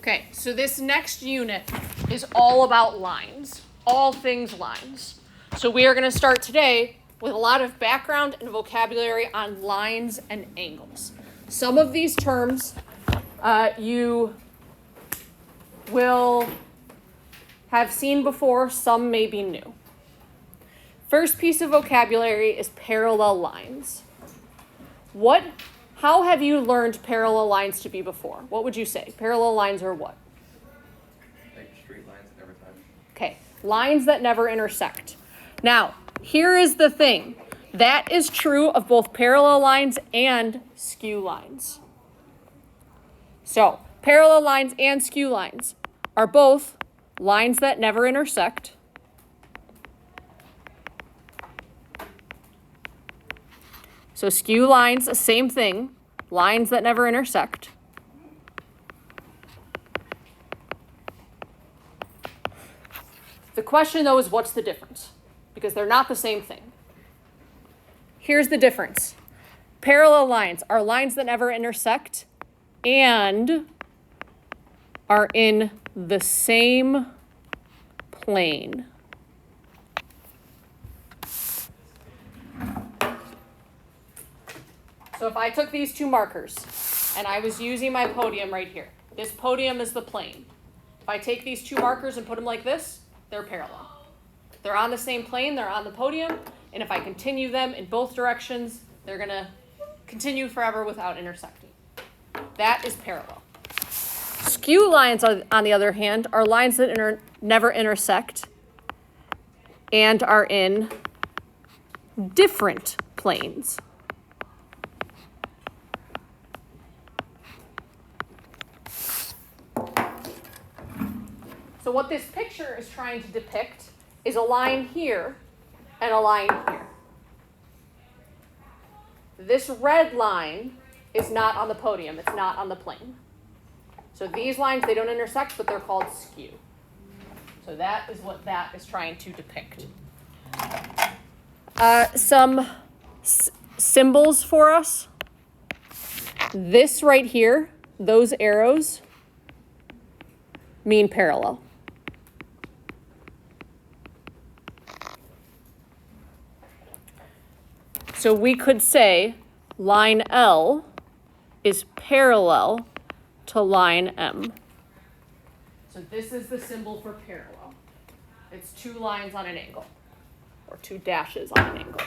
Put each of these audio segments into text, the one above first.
Okay, so this next unit is all about lines, all things lines. So we are going to start today with a lot of background and vocabulary on lines and angles. Some of these terms you will have seen before, some may be new. First piece of vocabulary is parallel lines. How have you learned parallel lines to be before? What would you say? Parallel lines are what? Like straight lines that never touch. Okay, lines that never intersect. Now, here is the thing. That is true of both parallel lines and skew lines. So, parallel lines and skew lines are both lines that never intersect. So skew lines, the same thing, lines that never intersect. The question though is what's the difference? Because they're not the same thing. Here's the difference. Parallel lines are lines that never intersect and are in the same plane. So if I took these two markers and I was using my podium right here, this podium is the plane. If I take these two markers and put them like this, they're parallel. They're on the same plane, they're on the podium, and if I continue them in both directions, they're going to continue forever without intersecting. That is parallel. Skew lines, on the other hand, are lines that never intersect and are in different planes. So what this picture is trying to depict is a line here and a line here. This red line is not on the podium, it's not on the plane. So these lines, they don't intersect, but they're called skew. So that is what that is trying to depict. Some symbols for us. This right here, those arrows mean parallel. So we could say line L is parallel to line M. So this is the symbol for parallel. It's two lines on an angle, or two dashes on an angle.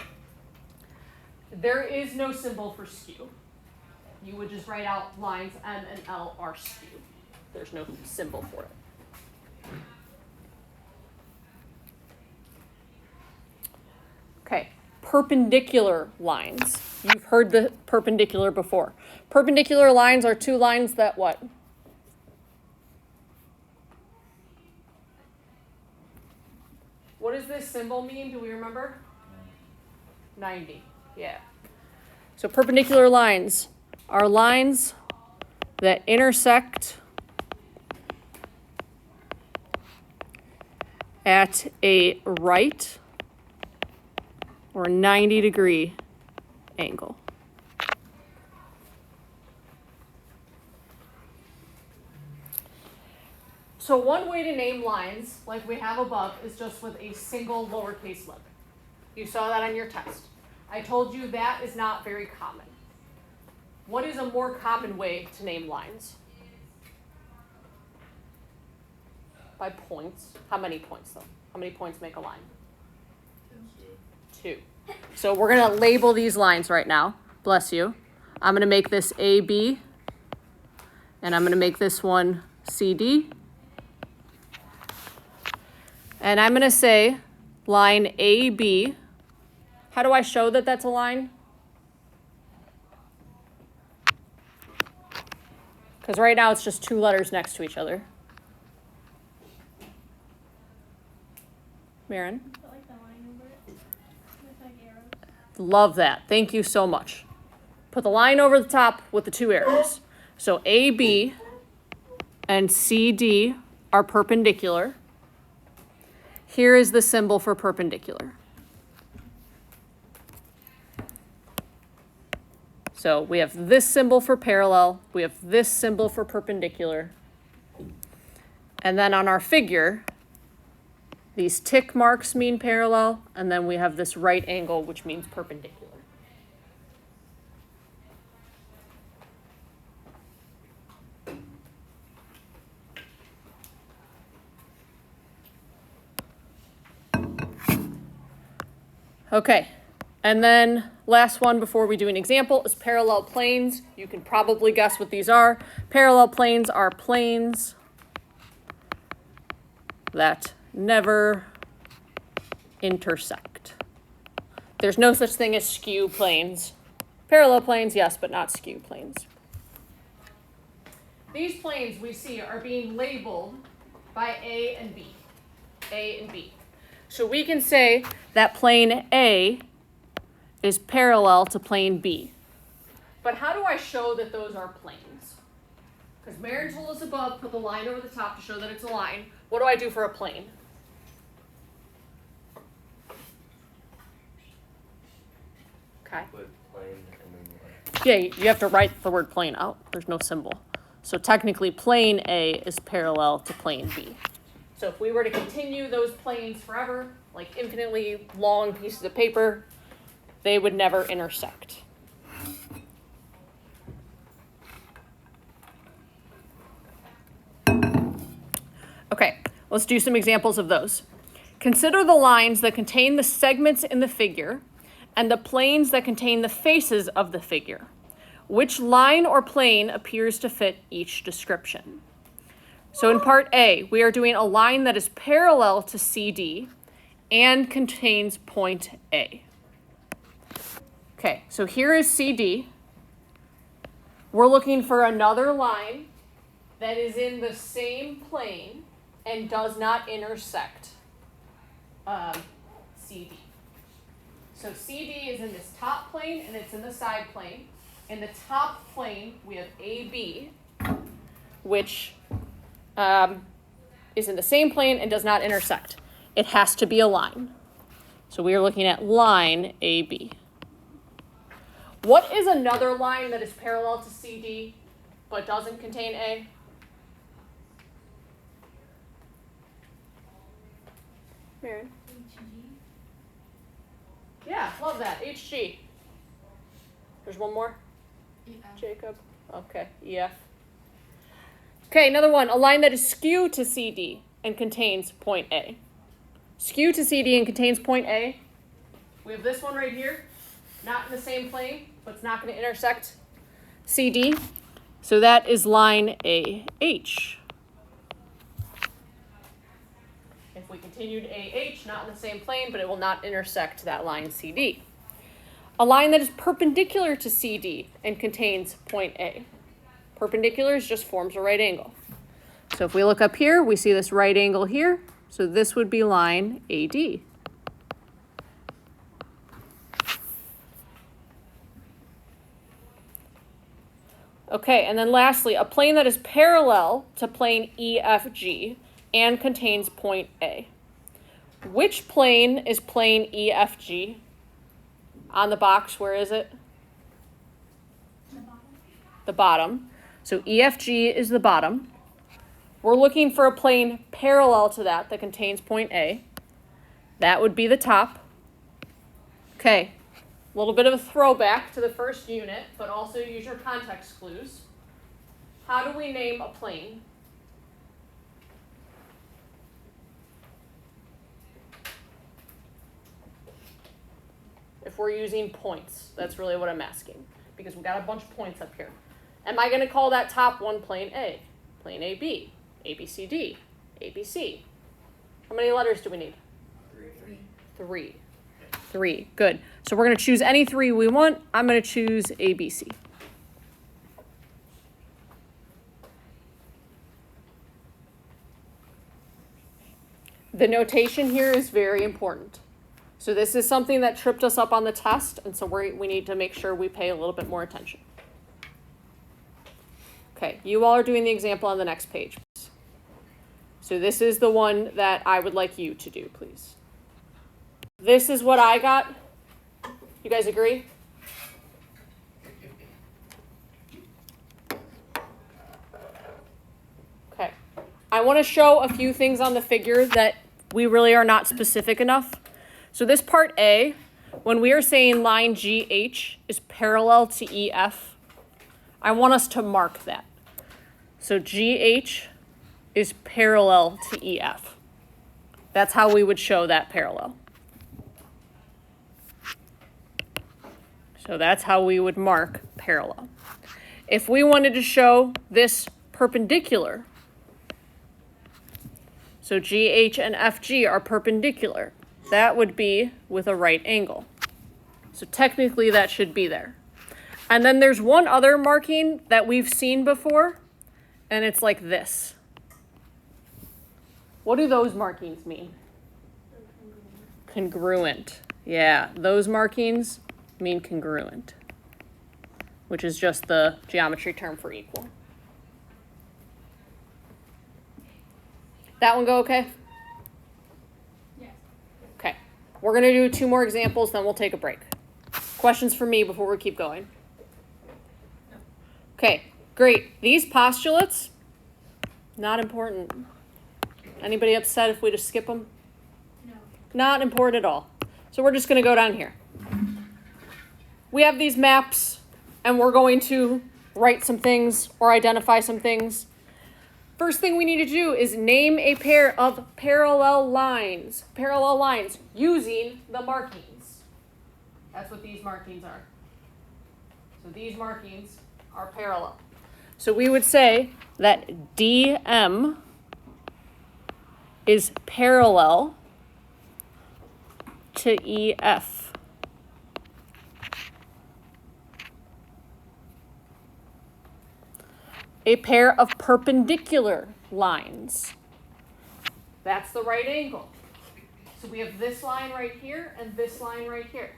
There is no symbol for skew. You would just write out lines M and L are skew. There's no symbol for it. Okay. Perpendicular lines. You've heard the perpendicular before. Perpendicular lines are two lines that what? What does this symbol mean? Do we remember? 90. Yeah. So perpendicular lines are lines that intersect at a right or 90-degree angle. So one way to name lines, like we have above, is just with a single lowercase lip. You saw that on your test. I told you that is not very common. What is a more common way to name lines? By points. How many points, though? How many points make a line? Two. So we're going to label these lines right now. Bless you. I'm going to make this AB, and I'm going to make this one CD. And I'm going to say line AB. How do I show that that's a line? Because right now it's just two letters next to each other. Maren? Love that. Thank you so much. Put the line over the top with the two arrows. So AB and CD are perpendicular. Here is the symbol for perpendicular. So we have this symbol for parallel. We have this symbol for perpendicular. And then on our figure, these tick marks mean parallel, and then we have this right angle, which means perpendicular. Okay, and then last one before we do an example is parallel planes. You can probably guess what these are. Parallel planes are planes that never intersect. There's no such thing as skew planes. Parallel planes, yes, but not skew planes. These planes we see are being labeled by A and B. A and B. So we can say that plane A is parallel to plane B. But how do I show that those are planes? Because marriage rule is above, put the line over the top to show that it's a line. What do I do for a plane? Okay. Put plane and then line. Yeah, you have to write the word plane out. There's no symbol. So technically plane A is parallel to plane B. So if we were to continue those planes forever, like infinitely long pieces of paper, they would never intersect. Okay, let's do some examples of those. Consider the lines that contain the segments in the figure and the planes that contain the faces of the figure. Which line or plane appears to fit each description? So in part A, we are doing a line that is parallel to CD and contains point A. Okay, so here is CD. We're looking for another line that is in the same plane and does not intersect CD. So CD is in this top plane and it's in the side plane. In the top plane, we have AB, which is in the same plane and does not intersect. It has to be a line. So we are looking at line AB. What is another line that is parallel to CD but doesn't contain A? Mary? Yeah, love that. HG. There's one more? Jacob. Okay, EF. Okay, another one. A line that is skew to CD and contains point A. Skew to CD and contains point A. We have this one right here. Not in the same plane, but it's not going to intersect CD. So that is line AH. If we continued AH, not in the same plane, but it will not intersect that line CD. A line that is perpendicular to CD and contains point A. Perpendicular just forms a right angle. So if we look up here, we see this right angle here. So this would be line AD. Okay, and then lastly, a plane that is parallel to plane EFG and contains point A. Which plane is plane EFG? On the box, where is it? The bottom. So EFG is the bottom. We're looking for a plane parallel to that contains point A. That would be the top. Okay, a little bit of a throwback to the first unit, but also use your context clues. How do we name a plane? If we're using points, that's really what I'm asking, because we've got a bunch of points up here. Am I going to call that top one plane A, plane AB, ABCD, ABC? How many letters do we need? Three. Good. So we're going to choose any three we want. I'm going to choose ABC. The notation here is very important. So this is something that tripped us up on the test, and so we need to make sure we pay a little bit more attention. Okay, you all are doing the example on the next page. So this is the one that I would like you to do, please. This is what I got. You guys agree? Okay. I want to show a few things on the figure that we really are not specific enough. So this part A, when we are saying line GH is parallel to EF, I want us to mark that. So GH is parallel to EF. That's how we would show that parallel. So that's how we would mark parallel. If we wanted to show this perpendicular, so GH and FG are perpendicular, that would be with a right angle. So technically that should be there. And then there's one other marking that we've seen before, and it's like this. What do those markings mean? Congruent. Yeah, those markings mean congruent, which is just the geometry term for equal. That one go okay? Yes. Okay. We're going to do 2 more examples, then we'll take a break. Questions for me before we keep going? Okay, great. These postulates, not important. Anybody upset if we just skip them? No. Not important at all. So we're just going to go down here. We have these maps, and we're going to write some things or identify some things. First thing we need to do is name a pair of parallel lines using the markings. That's what these markings are. So these markings are parallel. So we would say that DM is parallel to EF. A pair of perpendicular lines. That's the right angle. So we have this line right here and this line right here.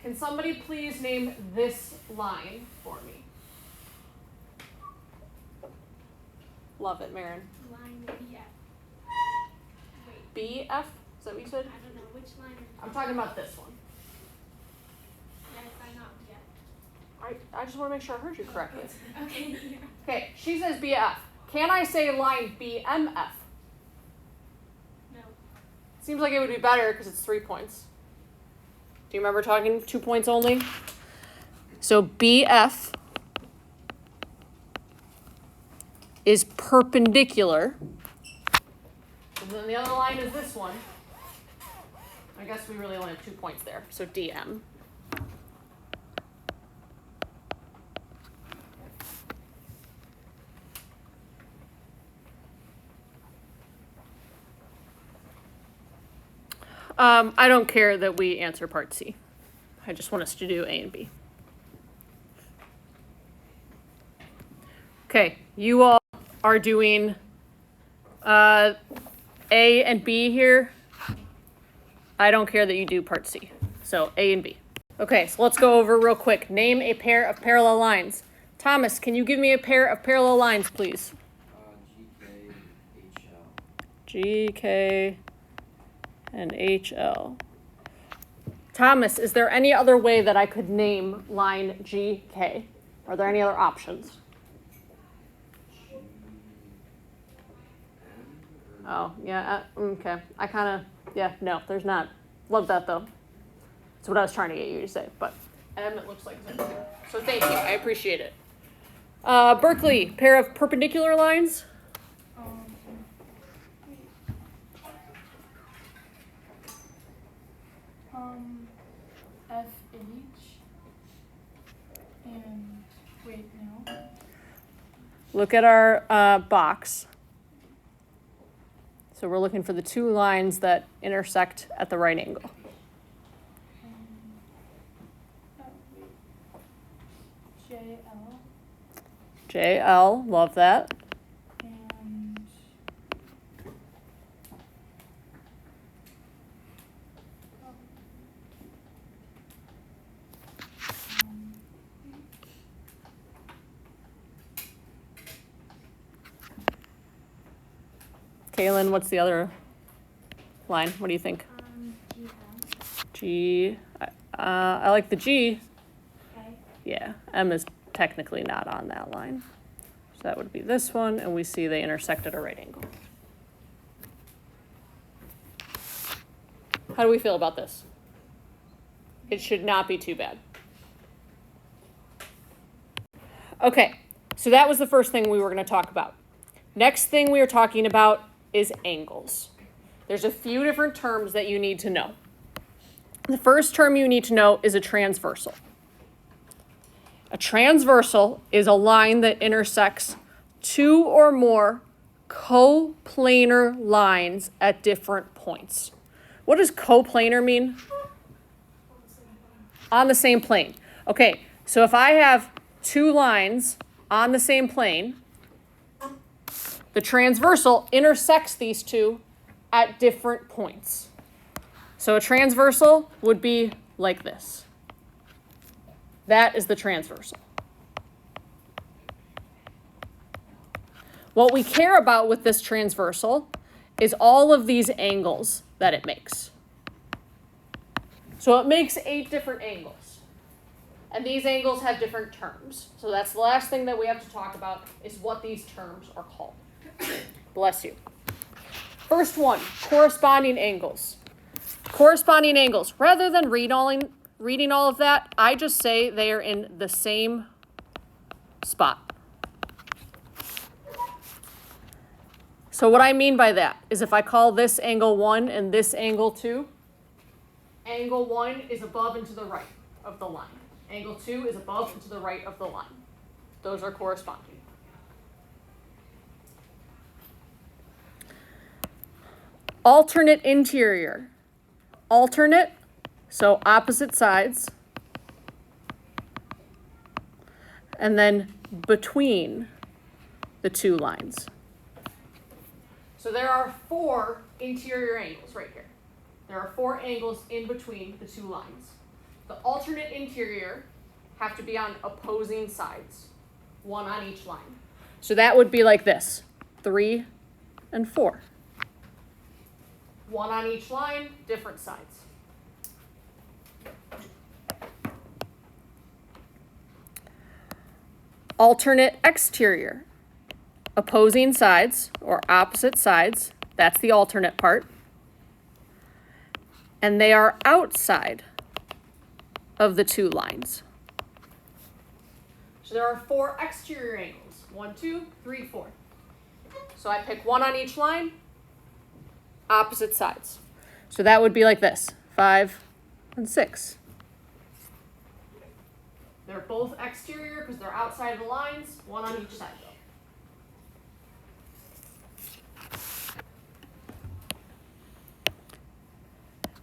Can somebody please name this line for me? Love it, Marin. Line BF. Wait, BF? Is that what you said? I don't know which line. I'm talking about this one. Yes, I not BF. I just want to make sure I heard you correctly. Okay. Okay, she says BF. Can I say line BMF? No. Seems like it would be better because it's 3 points. Do you remember talking 2 points only? So BF is perpendicular. And then the other line is this one. I guess we really only have 2 points there. So DM. I don't care that we answer part C. I just want us to do A and B. Okay, you all are doing A and B here. I don't care that you do part C. So A and B. Okay, so let's go over real quick. Name a pair of parallel lines. Thomas, can you give me a pair of parallel lines, please? GK and HL. Thomas, is there any other way that I could name line GK? Are there any other options? Oh, yeah, okay. No, there's not. Love that, though. That's what I was trying to get you to say, but M, it looks like it's over here. So thank you, I appreciate it. Berkeley, pair of perpendicular lines. FH and wait, no. Look at our box. So we're looking for the 2 lines that intersect at the right angle. JL JL, love that. and Kaylin, what's the other line? What do you think? GL. G. I like the G. Okay. Yeah, M is technically not on that line. that would be this one, and we see they intersect at a right angle. How do we feel about this? It should not be too bad. Okay, so that was the first thing we were going to talk about. Next thing we are talking about is angles. There's a few different terms that you need to know. The first term you need to know is a transversal. A transversal is a line that intersects two or more coplanar lines at different points. What does coplanar mean? On the same plane. Okay, so if I have two lines on the same plane, the transversal intersects these two at different points. So a transversal would be like this. That is the transversal. What we care about with this transversal is all of these angles that it makes. So it makes 8 different angles. And these angles have different terms. So that's the last thing that we have to talk about is what these terms are called. Bless you. First one, corresponding angles. Corresponding angles. Rather than reading all of that, I just say they are in the same spot. So what I mean by that is if I call this angle 1 and this angle 2, angle 1 is above and to the right of the line. Angle 2 is above and to the right of the line. Those are corresponding. Alternate interior. Alternate, so opposite sides. And then between the two lines. So there are 4 interior angles right here. There are 4 angles in between the two lines. The alternate interior have to be on opposing sides, 1 on each line. So that would be like this, 3 and 4. 1 on each line, different sides. Alternate exterior. Opposing sides or opposite sides, that's the alternate part. And they are outside of the two lines. So there are 4 exterior angles. 1, 2, 3, 4. So I pick 1 on each line, opposite sides. So that would be like this, 5 and 6. They're both exterior because they're outside of the lines, 1 on each side though.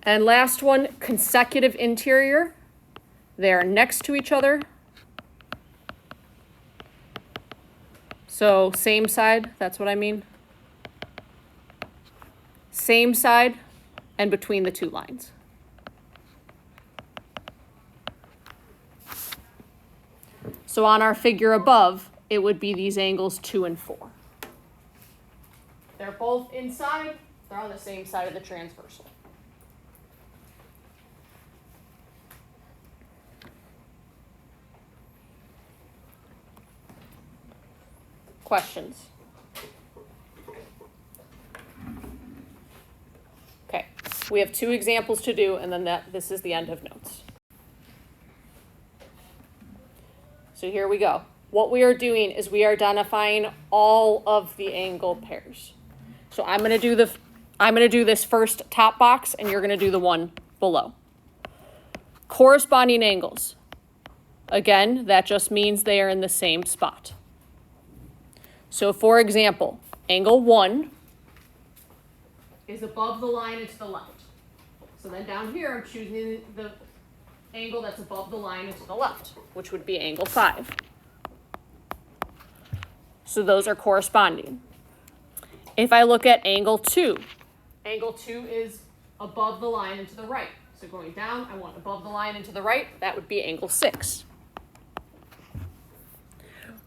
And last one, consecutive interior. They're next to each other. So same side, that's what I mean. Same side and between the two lines. So on our figure above, it would be these angles 2 and 4. They're both inside, they're on the same side of the transversal. Questions? Okay, we have 2 examples to do, and then this is the end of notes. So here we go. What we are doing is we are identifying all of the angle pairs. So I'm going to do this first top box, and you're going to do the one below. Corresponding angles. Again, that just means they are in the same spot. So for example, angle 1 is above the line and to the left. So then down here, I'm choosing the angle that's above the line and to the left, which would be angle 5. So those are corresponding. If I look at angle 2 is above the line and to the right. So going down, I want above the line and to the right, that would be angle 6.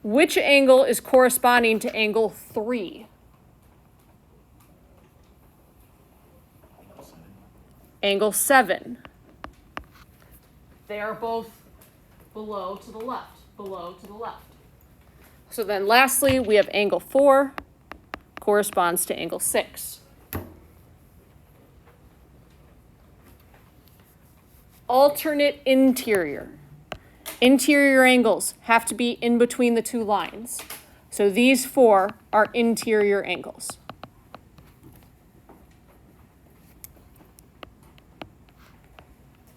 Which angle is corresponding to angle 3? Angle 7. They are both below to the left, below to the left. So then lastly, we have angle 4 corresponds to angle 6. Alternate interior. Interior angles have to be in between the two lines. So these 4 are interior angles.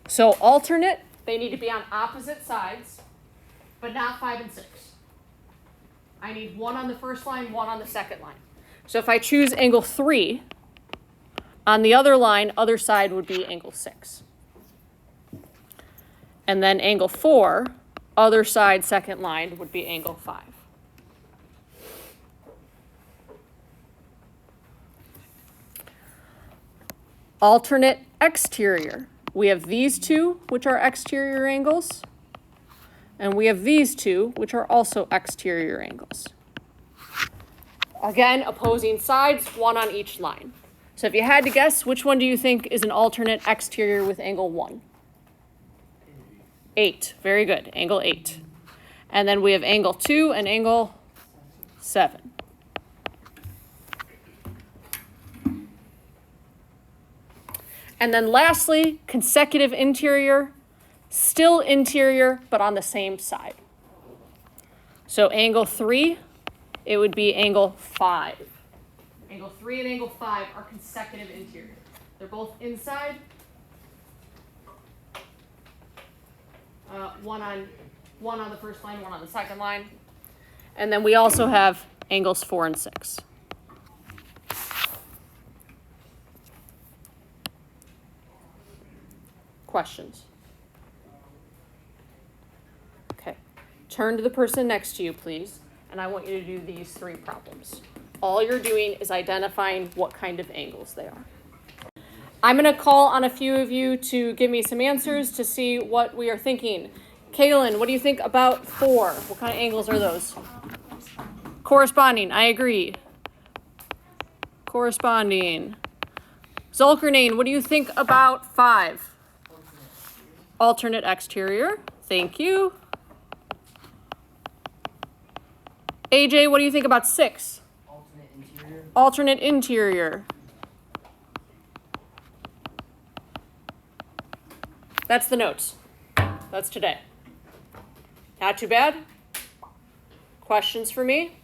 So alternate, they need to be on opposite sides, but not 5 and 6. I need 1 on the first line, 1 on the second line. So if I choose angle 3, on the other line, other side would be angle 6. And then angle 4, other side, second line, would be angle 5. Alternate exterior. We have these 2, which are exterior angles, and we have these 2, which are also exterior angles. Again, opposing sides, 1 on each line. So if you had to guess, which one do you think is an alternate exterior with angle 1? 8. Very good. Angle 8. And then we have angle 2 and angle 7. And then lastly, consecutive interior, still interior, but on the same side. So angle 3, it would be angle 5. Angle 3 and angle 5 are consecutive interior. They're both inside. One on the first line, 1 on the second line. And then we also have angles 4 and 6. Questions? Okay. Turn to the person next to you, please, and I want you to do these 3 problems. All you're doing is identifying what kind of angles they are. I'm going to call on a few of you to give me some answers to see what we are thinking. Kaylin, what do you think about 4? What kind of angles are those? Corresponding, I agree. Corresponding. Zulkarnain, what do you think about 5? Alternate exterior. Thank you. AJ, what do you think about 6? Alternate interior. Alternate interior. That's the notes. That's today. Not too bad. Questions for me?